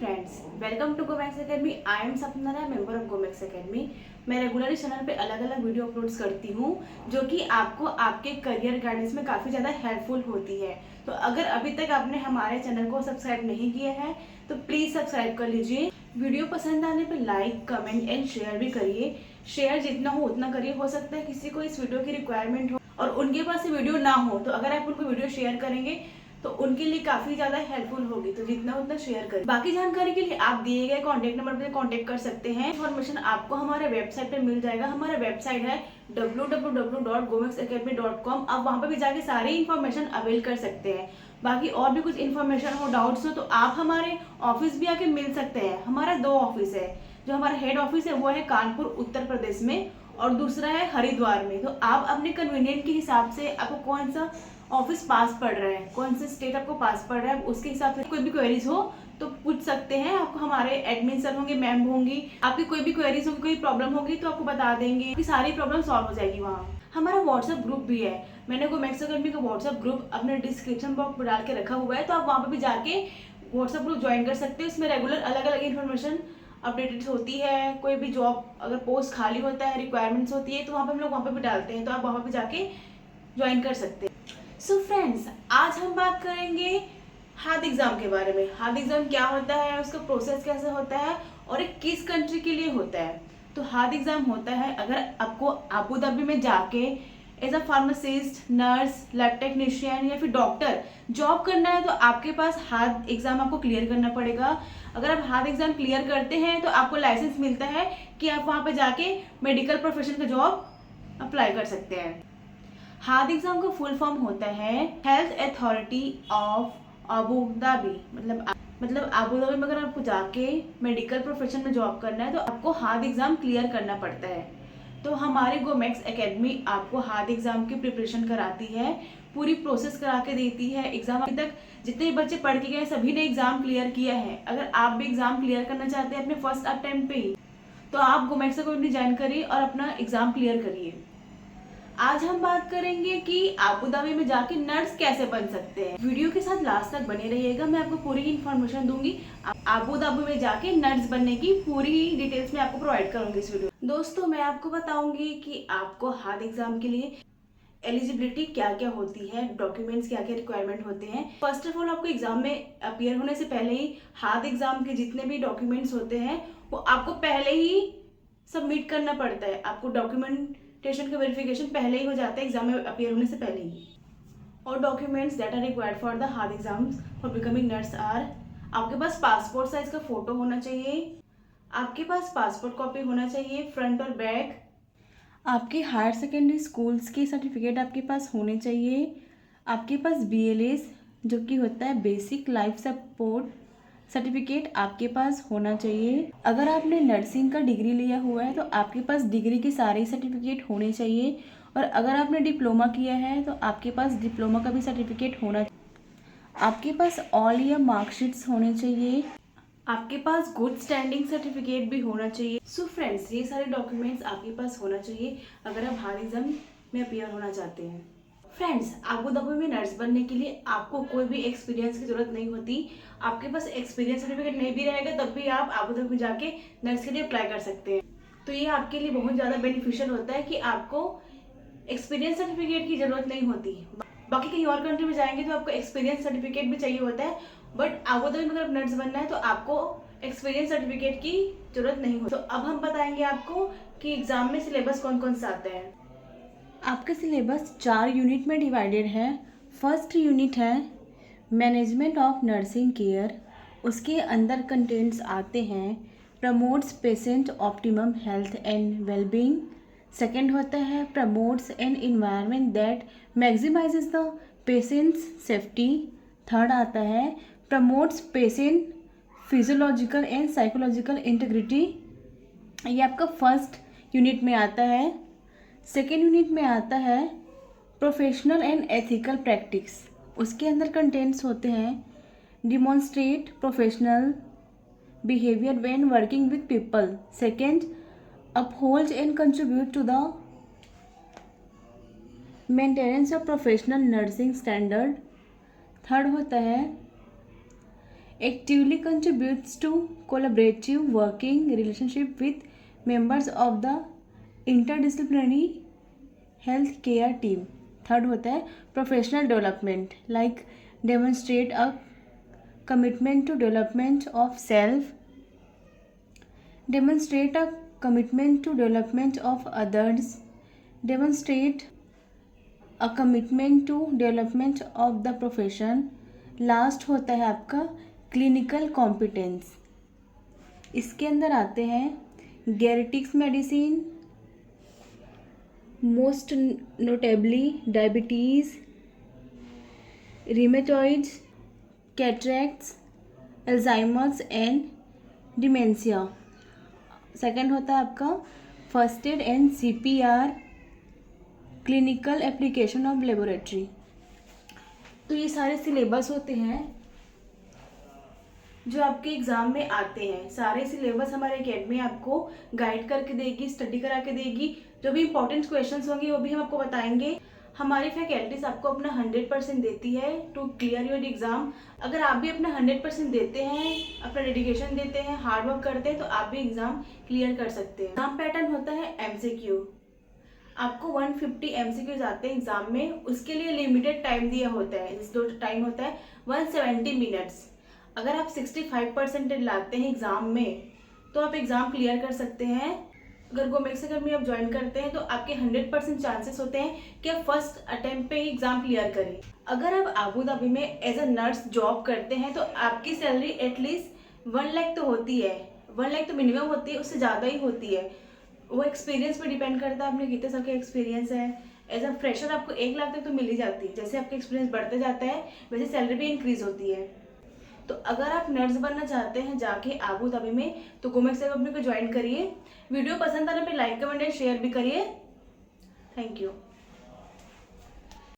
Friends, welcome to Gomax academy. I am Sapna Rai, member of Gomax academy. मैं regularly channel पे अलग अलग video uploads करती हूँ जो कि आपको आपके करियर गाइडेंस में काफ़ी ज़्यादा हेल्पफुल होती है। तो अगर अभी तक आपने हमारे चैनल को सब्सक्राइब नहीं किया है तो प्लीज़ सब्सक्राइब कर लीजिए। वीडियो पसंद आने पर लाइक, कमेंट एंड शेयर भी करिए। शेयर जितना हो उतना करिए। हो सकता है किसी को इस वीडियो की रिक्वायरमेंट हो और उनके पास ये वीडियो ना हो, तो अगर आप उनको वीडियो शेयर करेंगे तो उनके लिए काफी ज्यादा हेल्पफुल होगी। तो जितना उतना शेयर करें। बाकी जानकारी के लिए आप दिए गए कॉन्टेक्ट नंबर पर कॉन्टेक्ट कर सकते हैं। इन्फॉर्मेशन आपको हमारे वेबसाइट पर मिल जाएगा। हमारा वेबसाइट है www.gomexacademy.com। आप वहां पर भी जाके सारी इन्फॉर्मेशन अवेल कर सकते हैं। बाकी और भी कुछ इन्फॉर्मेशन हो, डाउट्स हो तो आप हमारे ऑफिस भी आके मिल सकते हैं। हमारा 2 ऑफिस है। जो हमारा हेड ऑफिस है वो है कानपुर उत्तर प्रदेश में और दूसरा है हरिद्वार में। तो आप अपने कन्वीनियंट के हिसाब से आपको कौन सा ऑफिस पास पड़ रहा है, कौन से स्टेट आपको पास पड़ रहा है, उसके हिसाब से कोई भी क्वेरीज हो तो पूछ सकते हैं। आपको हमारे एडमिन सर होंगे, मैम होंगी, आपकी कोई भी क्वेरीज होगी, कोई प्रॉब्लम होगी तो आपको बता देंगे कि सारी प्रॉब्लम सॉल्व हो जाएगी। वहाँ हमारा व्हाट्सएप ग्रुप भी है। मैंने गोमैक्स एकेडमी का व्हाट्सएप ग्रुप अपने डिस्क्रिप्शन बॉक्स में डाल के रखा हुआ है, तो आप वहाँ पर भी जाके व्हाट्सएप ग्रुप ज्वाइन कर सकते हैं। इसमें रेगुलर अलग अलग इन्फॉर्मेशन अपडेटेड होती है। कोई भी जॉब अगर पोस्ट खाली होता है, रिक्वायरमेंट्स होती है तो वहाँ पे हम लोग वहाँ पे भी डालते हैं, तो आप वहाँ पे जाके ज्वाइन कर सकते हैं। सो फ्रेंड्स, आज हम बात करेंगे हाथ एग्जाम के बारे में। हाथ एग्जाम क्या होता है, उसका प्रोसेस कैसे होता है और एक किस कंट्री के लिए होता है। तो हाथ एग्जाम होता है अगर आपको अबू धाबी में जाके as a pharmacist, nurse, lab technician या फिर डॉक्टर जॉब करना है तो आपके पास हाथ एग्जाम आपको क्लियर करना पड़ेगा। अगर आप हाथ एग्जाम क्लियर करते हैं तो आपको लाइसेंस मिलता है कि आप वहाँ पे जाके मेडिकल प्रोफेशन का जॉब अप्लाई कर सकते हैं। हाथ एग्जाम का फुल फॉर्म होता है health authority of Abu Dhabi. मतलब अबू धाबी में अगर आपको जाके मेडिकल प्रोफेशन में जॉब करना है तो आपको हाथ एग्जाम क्लियर करना पड़ता है। तो हमारी गोमैक्स एकेडमी आपको हाथ एग्जाम की प्रिपरेशन कराती है, पूरी प्रोसेस करा के देती है। एग्जाम अभी तक जितने बच्चे पढ़ के गए सभी ने एग्जाम क्लियर किया है। अगर आप भी एग्जाम क्लियर करना चाहते हैं अपने फर्स्ट अटेम्प्ट पे ही तो आप गोमैक्स एकेडमी ज्वाइन करिए और अपना एग्जाम क्लियर करिए। आज हम बात करेंगे कि अबू धाबी में जाके नर्स कैसे बन सकते हैं। वीडियो के साथ लास्ट तक बने रहिएगा, मैं आपको पूरी इन्फॉर्मेशन दूंगी। अबू धाबी में जाके नर्स बनने की पूरी डिटेल्स में आपको प्रोवाइड करूंगी इस वीडियो। दोस्तों, मैं आपको बताऊंगी कि आपको हाथ एग्जाम के लिए एलिजिबिलिटी क्या क्या होती है, डॉक्यूमेंट्स क्या क्या रिक्वायरमेंट होते हैं। फर्स्ट ऑफ ऑल, आपको एग्जाम में अपियर होने से पहले ही हाथ एग्जाम के जितने भी डॉक्यूमेंट्स होते हैं वो आपको पहले ही सबमिट करना पड़ता है। आपको डॉक्यूमेंटेशन का वेरिफिकेशन पहले ही हो जाता है एग्जाम में अपियर होने से पहले ही। और documents that are required for the HAAD exams for becoming nurse are, आपके पास पासपोर्ट साइज का फोटो होना चाहिए, आपके पास पासपोर्ट कॉपी होना चाहिए फ्रंट और बैक, आपके हायर सेकेंडरी स्कूल्स के सर्टिफिकेट आपके पास होने चाहिए, आपके पास BLS जो कि होता है बेसिक लाइफ सपोर्ट सर्टिफिकेट आपके पास होना चाहिए। अगर आपने नर्सिंग का डिग्री लिया हुआ है तो आपके पास डिग्री के सारे सर्टिफिकेट होने चाहिए। और अगर आपने डिप्लोमा किया है तो आपके पास डिप्लोमा का भी सर्टिफिकेट होना चाहिए। आपके पास ऑल ईयर मार्कशीट्स होने चाहिए। आपके पास गुड स्टैंडिंग सर्टिफिकेट भी होना चाहिए। सो फ्रेंड्स, ये सारे डॉक्यूमेंट्स आपके पास होना चाहिए अगर आप हाथ एग्जाम में अपियर होना चाहते हैं। फ्रेंड्स, अबू धाबी में नर्स बनने के लिए आपको कोई भी एक्सपीरियंस की जरूरत नहीं होती। आपके पास एक्सपीरियंस सर्टिफिकेट नहीं भी रहेगा तब भी आप अबू धाबी में जाके नर्स के लिए अप्लाई कर सकते हैं। तो ये आपके लिए बहुत ज़्यादा बेनिफिशियल होता है कि आपको एक्सपीरियंस सर्टिफिकेट की जरूरत नहीं होती। बाकी कहीं और कंट्री में जाएंगे तो आपको एक्सपीरियंस सर्टिफिकेट भी चाहिए होता है, बट अबू धाबी में अगर नर्स बनना है तो आपको एक्सपीरियंस सर्टिफिकेट की जरूरत नहीं होती। तो अब हम बताएंगे आपको कि एग्जाम में सिलेबस कौन कौन सा आता है। आपका सिलेबस 4 यूनिट में डिवाइडेड है। फर्स्ट यूनिट है मैनेजमेंट ऑफ नर्सिंग केयर। उसके अंदर कंटेंट्स आते हैं promotes patient optimum health and wellbeing. Second होता है promotes an environment that maximises the patient's safety. Third आता है promotes patient physiological and psychological integrity. ये आपका फर्स्ट यूनिट में आता है। सेकेंड यूनिट में आता है प्रोफेशनल एंड एथिकल प्रैक्टिस। उसके अंदर कंटेंट्स होते हैं demonstrate professional behaviour when working with people. Second, uphold and contribute to the maintenance of professional nursing standard. Third होता है actively contributes to collaborative working relationship with members of the interdisciplinary health care team. Third होता है professional development, like demonstrate a commitment to development of self, demonstrate a commitment to development of others, demonstrate a commitment to development of the profession. Last होता है आपका clinical competence. इसके अंदर आते हैं geriatrics medicine, most notably diabetes, rheumatoids, cataracts, Alzheimer's and dementia। Second होता है आपका first aid and CPR, clinical application of laboratory. तो ये सारे सिलेबस होते हैं जो आपके एग्ज़ाम में आते हैं। सारे सिलेबस हमारे एकेडमी आपको गाइड करके देगी, स्टडी करा के देगी। जो भी इंपॉर्टेंट क्वेश्चंस होंगे वो भी हम आपको बताएंगे। हमारी फैकल्टीज आपको अपना 100% देती है टू क्लियर योर एग्ज़ाम। अगर आप भी अपना 100% देते हैं, अपना डेडिकेशन देते हैं, हार्ड वर्क करते हैं, तो आप भी एग्ज़ाम क्लियर कर सकते हैं। एग्ज़ाम पैटर्न होता है MCQ। आपको 150 MCQs आते हैं एग्ज़ाम में, उसके लिए लिमिटेड टाइम दिया होता है। जिस दो टाइम होता है 170 मिनट्स। अगर आप 65% लाते हैं एग्ज़ाम में तो आप एग्ज़ाम क्लियर कर सकते हैं। अगर गोमेक्स अकेडमी आप ज्वाइन करते हैं तो आपके 100% चांसेस होते हैं कि आप फर्स्ट अटेम्प्ट पे ही एग्ज़ाम क्लियर करें। अगर आप आबू धाबी में एज अ नर्स जॉब करते हैं तो आपकी सैलरी एटलीस्ट 1 लाख तो होती है। 1 लाख तो मिनिमम होती है, उससे ज़्यादा ही होती है। वो एक्सपीरियंस पे डिपेंड करता है, आपने कितने साल का एक्सपीरियंस है। एज अ फ्रेशर आपको 1 लाख तक तो मिल ही जाती है। जैसे आपका एक्सपीरियंस बढ़ते जाता है वैसे सैलरी भी इंक्रीज़ होती है। तो अगर आप नर्स बनना चाहते हैं जाके आबू धाबी में तो गोमेक्स अकेडमी को ज्वाइन करिए। वीडियो पसंद आने पे लाइक कमेंट एंड शेयर भी करिए। Thank you.